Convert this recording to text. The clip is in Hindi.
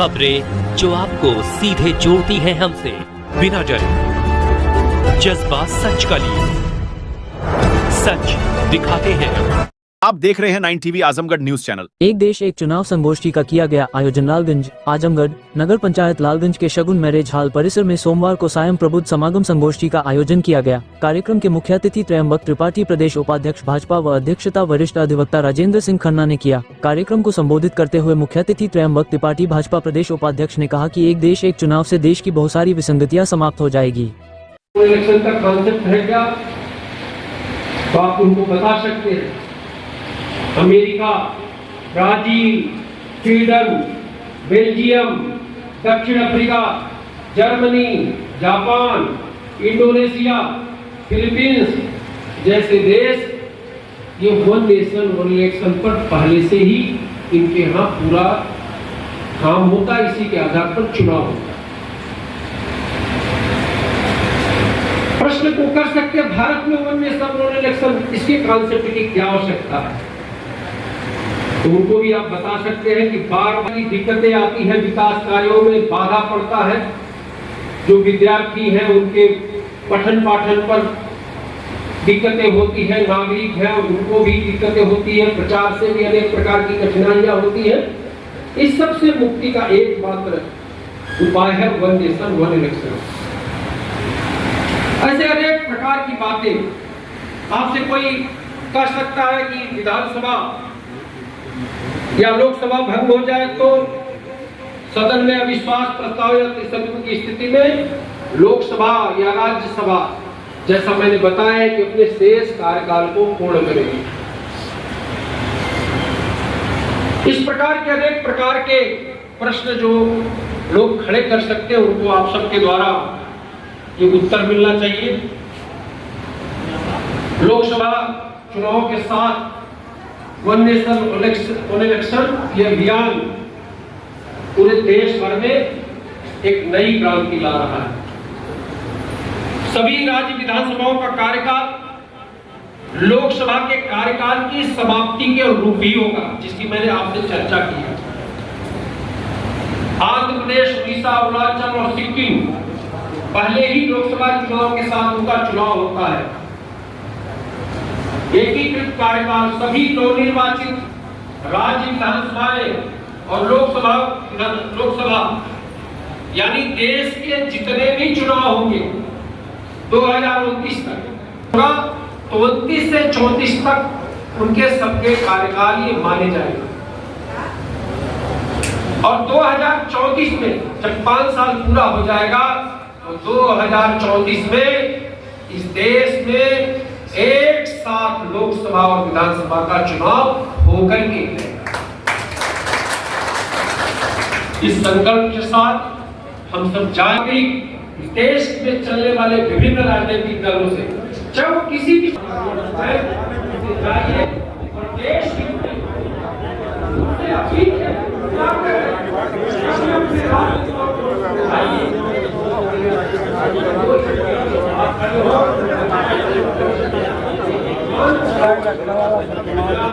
खबरें जो आपको सीधे जोड़ती हैं हमसे, बिना डरे, जज्बा सच का लिए, सच दिखाते हैं। आप देख रहे हैं 9 टीवी आजमगढ़ न्यूज चैनल। एक देश एक चुनाव संगोष्ठी का किया गया आयोजन लालगंज आजमगढ़ नगर पंचायत लालगंज के शगुन मैरिज हॉल परिसर में सोमवार को सायं प्रबुद्ध समागम संगोष्ठी का आयोजन किया गया। कार्यक्रम के मुख्य अतिथि त्रयंबक त्रिपाठी प्रदेश उपाध्यक्ष भाजपा व अध्यक्षता वरिष्ठ अधिवक्ता राजेंद्र सिंह खन्ना ने किया। कार्यक्रम को संबोधित करते हुए मुख्य अतिथि त्रयंबक त्रिपाठी भाजपा प्रदेश उपाध्यक्ष ने कहा कि एक देश एक चुनाव से देश की बहुत सारी विसंगतियां समाप्त हो जाएगी। इलेक्शन का कॉन्सेप्ट है क्या, तो आप उनको बता सकते हैं। अमेरिका, ब्राजील, स्वीडन, बेल्जियम, दक्षिण Africa, Germany, Japan, Indonesia, Philippines जैसे देश ये वन नेशन वन इलेक्शन पर पहले से ही इनके यहाँ पूरा काम होता है, इसी के आधार पर चुनाव होता है। प्रश्न को कर सकते हैं भारत में वन नेशन वन इलेक्शन, इसके कॉन्सेप्ट की क्या आवश्यकता है, तो उनको भी आप बता सकते हैं कि बार बार दिक्कतें आती हैं, विकास कार्यों में बाधा पड़ता है, जो विद्यार्थी हैं उनके पठन पाठन पर दिक्कतें होती हैं, नागरिक हैं उनको भी दिक्कतें होती है, प्रचार से भी अनेक प्रकार की कठिनाइयां होती हैं। इस सब से मुक्ति का एकमात्र उपाय है वन नेशन वन इलेक्शन। ऐसे अनेक प्रकार की बातें आपसे कोई कर सकता है कि विधानसभा या लोकसभा भंग हो जाए तो सदन में अविश्वास प्रस्ताव या त्रिशंकु की स्थिति में लोकसभा या राज्यसभा, जैसा मैंने बताया, कि अपने शेष कार्यकाल को पूर्ण करेगी। इस प्रकार के अनेक प्रकार के प्रश्न जो लोग खड़े कर सकते हैं उनको आप सबके द्वारा ये उत्तर मिलना चाहिए। लोकसभा चुनाव के साथ वन नेशन वन इलेक्शन ये अभियान पूरे देश भर में एक नई क्रांति ला रहा है। सभी राज्य विधानसभाओं का कार्यकाल लोकसभा के कार्यकाल की समाप्ति के रूप ही होगा, जिसकी मैंने आपसे चर्चा की है। आंध्र प्रदेश, उड़ीसा, अरुणाचल और सिक्किम पहले ही लोकसभा चुनाव के साथ उनका चुनाव होता है। एकीकृत कार्यकाल सभी नवनिर्वाचित राज्य विधानसभाएं और लोकसभा यानी देश के जितने भी चुनाव होंगे 2029 तक होगा, तो 29 से 34 तक उनके सबके कार्यकाल ये माने जाएंगे। और 2034 में जब 5 साल पूरा हो जाएगा तो 2034 में इस देश में एक साथ लोकसभा और विधानसभा का चुनाव होकर के इस संकल्प के साथ हम सब जाएंगे। देश में चलने वाले विभिन्न राजनीतिक दलों से जब किसी भी देश की